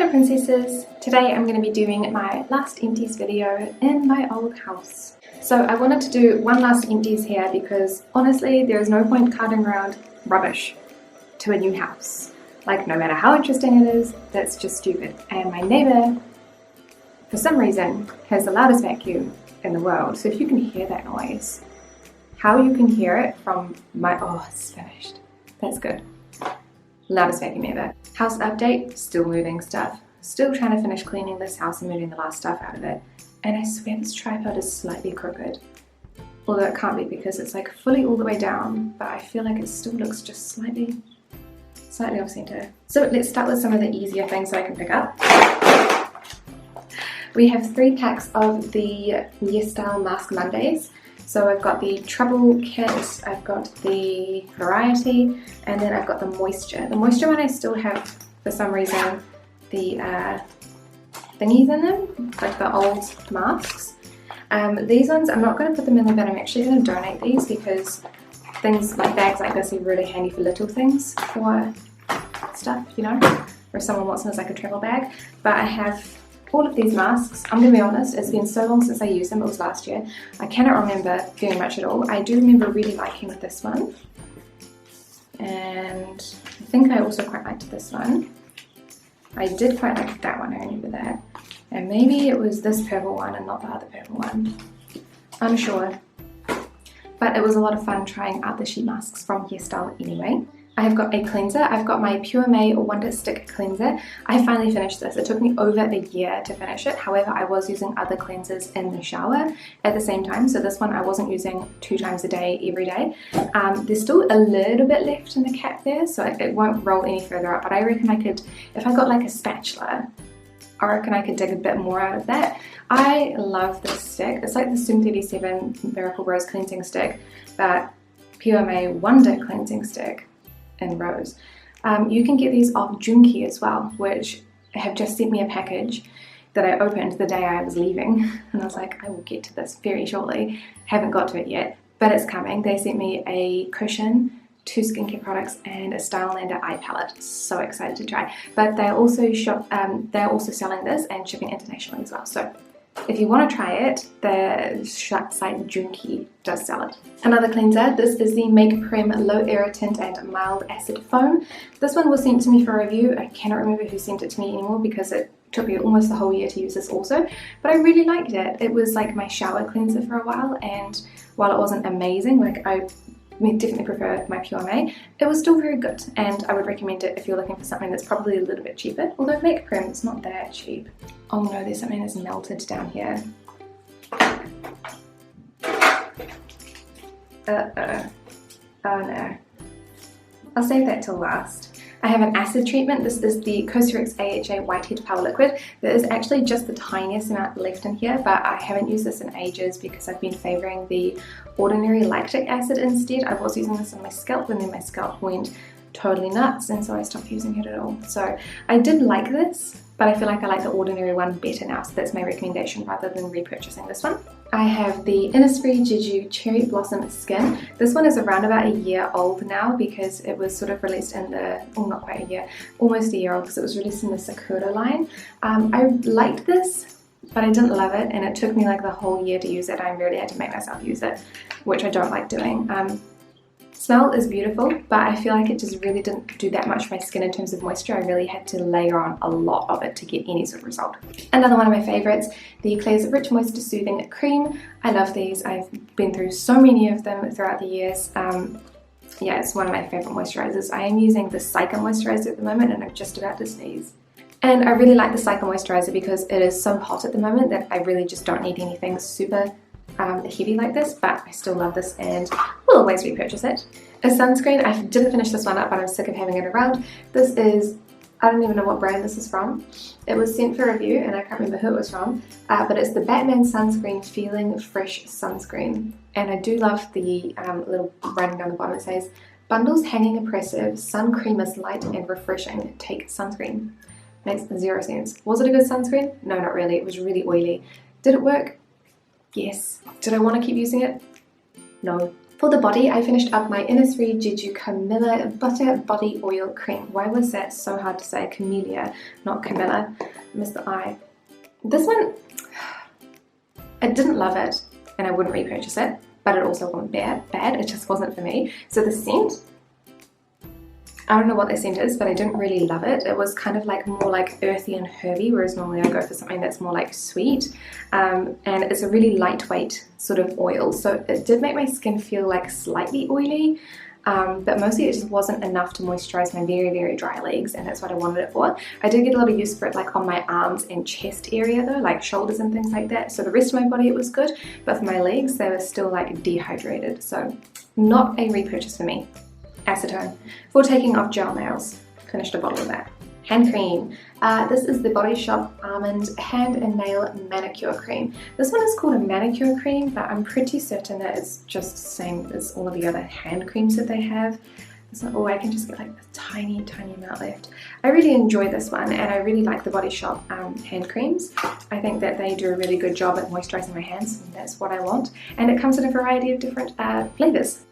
Hello princesses! Today I'm going to be doing my last empties video in my old house. So I wanted to do one last empties here because honestly there is no point carting around rubbish to a new house. Like, no matter how interesting it is, that's just stupid. And my neighbour, for some reason, has the loudest vacuum in the world. So if you can hear that noise, how you can hear it from my... oh, it's finished. That's good. Loudest vacuum ever. House update, still moving stuff. Still trying to finish cleaning this house and moving the last stuff out of it. And I swear this tripod is slightly crooked. Although it can't be because it's like fully all the way down, but I feel like it still looks just slightly off center. So let's start with some of the easier things that I can pick up. We have 3 packs of the Yes Style Mask Mondays. So I've got the Trouble Kit, I've got the Variety, and then I've got the Moisture. The Moisture one I still have, for some reason, the thingies in them, like the old masks. These ones, I'm not going to put them in the bin, I'm actually going to donate these because things like bags like this are really handy for little things, for stuff, you know, or if someone wants them as like a travel bag. But I have all of these masks. I'm going to be honest, it's been so long since I used them, it was last year. I cannot remember very much at all. I do remember really liking this one. And I think I also quite liked this one. I did quite like that one, I remember that. And maybe it was this purple one and not the other purple one. Unsure. But it was a lot of fun trying out the sheet masks from Yes Style anyway. I have got a cleanser. I've got my Pure May Wonder Stick Cleanser. I finally finished this. It took me over a year to finish it. However, I was using other cleansers in the shower at the same time. So this one I wasn't using 2 times a day, every day. There's still a little bit left in the cap there, so it won't roll any further up. But I reckon I could, if I got like a spatula, I reckon I could dig a bit more out of that. I love this stick. It's like the Soom 37 Miracle Rose Cleansing Stick, but Pure May Wonder Cleansing Stick in Rose. You can get these off Junkie as well, which have just sent me a package that I opened the day I was leaving. And I was like, I will get to this very shortly. Haven't got to it yet, but it's coming. They sent me a cushion, 2 skincare products, and a Stylelander eye palette. So excited to try. But they're also selling this and shipping internationally as well. So if you want to try it, the site Junkie does sell it. Another cleanser, this is the Make Prem Low Irritant and Mild Acid Foam. This one was sent to me for review. I cannot remember who sent it to me anymore because it took me almost the whole year to use this also. But I really liked it. It was like my shower cleanser for a while, and while it wasn't amazing, like I definitely prefer my Pure May, it was still very good, and I would recommend it if you're looking for something that's probably a little bit cheaper, although Make Prem is not that cheap. Oh no, there's something that's melted down here. Oh no. I'll save that till last. I have an acid treatment. This is the Cosrx AHA Whitehead Power Liquid. There is actually just the tiniest amount left in here, but I haven't used this in ages because I've been favouring the ordinary lactic acid instead. I was using this on my scalp and then my scalp went totally nuts, and so I stopped using it at all. So I did like this, but I feel like I like the ordinary one better now, so that's my recommendation rather than repurchasing this one. I have the Innisfree Jeju Cherry Blossom Skin. This one is around about a year old now because it was sort of released in the, well, not quite a year, almost a year old because it was released in the Sakura line. I liked this, but I didn't love it, and it took me like the whole year to use it. I really had to make myself use it, which I don't like doing. Smell is beautiful, but I feel like it just really didn't do that much for my skin in terms of moisture. I really had to layer on a lot of it to get any sort of result. Another one of my favorites, the Clay's Rich Moisture Soothing Cream. I love these. I've been through so many of them throughout the years. Yeah, it's one of my favorite moisturizers. I am using the Psycho moisturizer at the moment, and I'm just about to sneeze. And I really like the Psycho moisturizer because it is so hot at the moment that I really just don't need anything super heavy like this, but I still love this and will always repurchase it. A sunscreen, I didn't finish this one up, but I'm sick of having it around. This is, I don't even know what brand this is from. It was sent for review and I can't remember who it was from, but it's the Batman Sunscreen Feeling Fresh Sunscreen. And I do love the little writing down the bottom. It says, bundles hanging oppressive, sun cream is light and refreshing, take sunscreen. Makes 0 sense. Was it a good sunscreen? No, not really. It was really oily. Did it work? Yes. Did I want to keep using it? No. For the body, I finished up my Innisfree Jeju Camilla Butter Body Oil Cream. Why was that so hard to say? Camellia, not Camilla. I missed the I. This one, I didn't love it and I wouldn't repurchase it, but it also wasn't bad. It just wasn't for me. So the scent, I don't know what the scent is, but I didn't really love it. It was kind of like more like earthy and herby, whereas normally I go for something that's more like sweet. And it's a really lightweight sort of oil. So it did make my skin feel like slightly oily, but mostly it just wasn't enough to moisturize my very, very dry legs, and that's what I wanted it for. I did get a lot of use for it like on my arms and chest area though, like shoulders and things like that. So the rest of my body it was good, but for my legs they were still like dehydrated. So not a repurchase for me. Acetone for taking off gel nails. Finished a bottle of that. Hand cream. This is the Body Shop Almond Hand and Nail Manicure Cream. This one is called a manicure cream, but I'm pretty certain that it's just the same as all of the other hand creams that they have. It's not, oh, I can just get like a tiny, tiny amount left. I really enjoy this one, and I really like the Body Shop hand creams. I think that they do a really good job at moisturizing my hands, and that's what I want. And it comes in a variety of different flavors.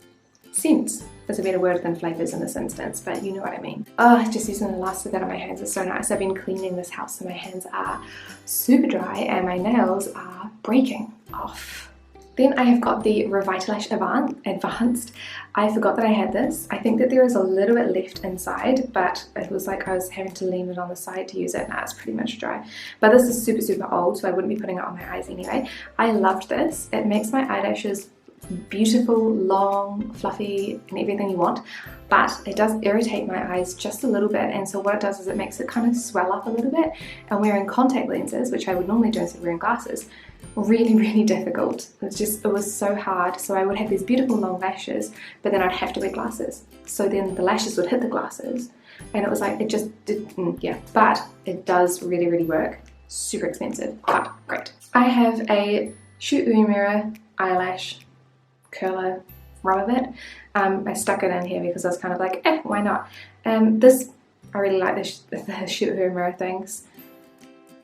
Scents. There's a better word than flavors in this instance, but you know what I mean. Oh, just using the last of that on my hands is so nice. I've been cleaning this house and my hands are super dry and my nails are breaking off. Then I have got the Revitalash Advanced. I forgot that I had this. I think that there is a little bit left inside, but it was like I was having to lean it on the side to use it. Now it's pretty much dry. But this is super, super old, so I wouldn't be putting it on my eyes anyway. I loved this. It makes my eyelashes beautiful, long, fluffy, and everything you want, but it does irritate my eyes just a little bit, and so what it does is it makes it kind of swell up a little bit, and wearing contact lenses, which I would normally do instead of wearing glasses, really, really difficult. It was so hard. So I would have these beautiful long lashes, but then I'd have to wear glasses, so then the lashes would hit the glasses, and it was like, it just didn't, yeah, but it does really, really work. Super expensive, but great. I have a Shoot Uemura eyelash curler rubber bit. I stuck it in here because I was kind of like, why not? This, I really like the Shoot Uemura things.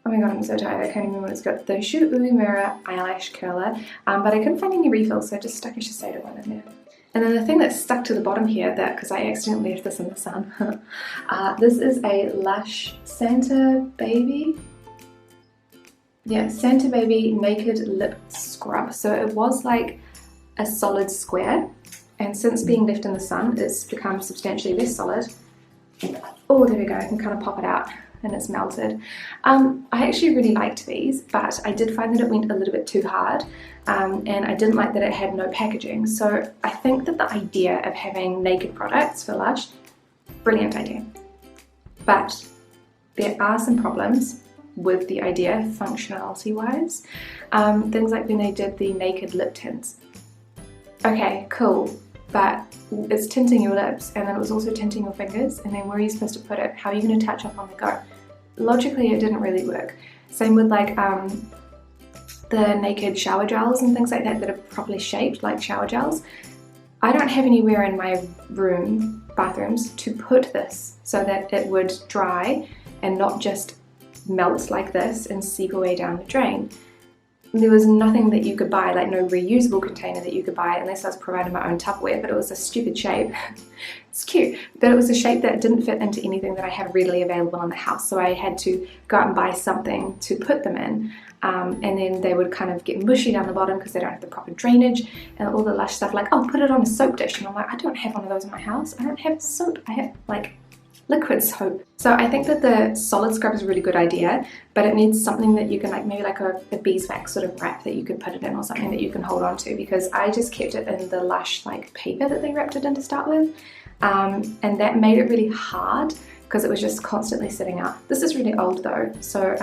Oh my god, I'm so tired, I can't even remember what it's got. The Shoot Uemura eyelash curler, but I couldn't find any refills, so I just stuck a Shiseido one in there. And then the thing that's stuck to the bottom here, that because I accidentally left this in the sun, this is a Lush Santa Baby. Yeah, Santa Baby Naked Lip Scrub. So it was like a solid square, and since being left in the sun it's become substantially less solid. Oh, there we go, I can kind of pop it out and it's melted. I actually really liked these, but I did find that it went a little bit too hard, and I didn't like that it had no packaging. So I think that the idea of having naked products for Lush, brilliant idea, but there are some problems with the idea functionality wise. Things like when they did the naked lip tints. Okay, cool, but it's tinting your lips, and then it was also tinting your fingers, and then where are you supposed to put it? How are you going to touch up on the go? Logically, it didn't really work. Same with like the naked shower gels and things like that are properly shaped like shower gels. I don't have anywhere in my bathrooms to put this so that it would dry and not just melt like this and seep away down the drain. There was nothing that you could buy, like no reusable container that you could buy, unless I was providing my own Tupperware, but it was a stupid shape. It's cute, but it was a shape that didn't fit into anything that I had readily available in the house, so I had to go out and buy something to put them in, and then they would kind of get mushy down the bottom because they don't have the proper drainage, and all the Lush stuff like, oh, put it on a soap dish, and I'm like, I don't have one of those in my house. I don't have soap, I have like liquid soap. So I think that the solid scrub is a really good idea, but it needs something that you can like, maybe like a beeswax sort of wrap that you could put it in, or something that you can hold on to, because I just kept it in the Lush like paper that they wrapped it in to start with, and that made it really hard because it was just constantly sitting out. This is really old though, so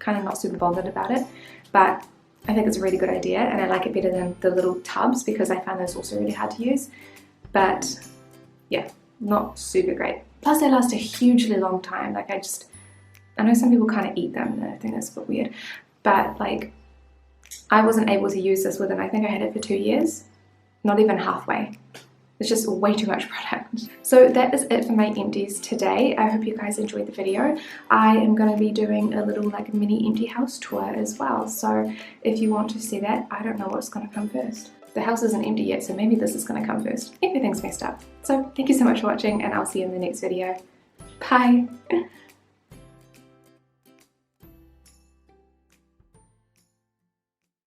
kind of not super bothered about it, but I think it's a really good idea, and I like it better than the little tubs because I found those also really hard to use, but yeah, not super great. Plus they last a hugely long time. Like I know some people kind of eat them, and I think that's a bit weird, but like I wasn't able to use this within, I think I had it for 2 years, not even halfway. It's just way too much product. So that is it for my empties today. I hope you guys enjoyed the video. I am going to be doing a little like mini empty house tour as well, so if you want to see that, I don't know what's going to come first. the house isn't empty yet, so maybe this is going to come first. Everything's messed up. So thank you so much for watching, and I'll see you in the next video. Bye!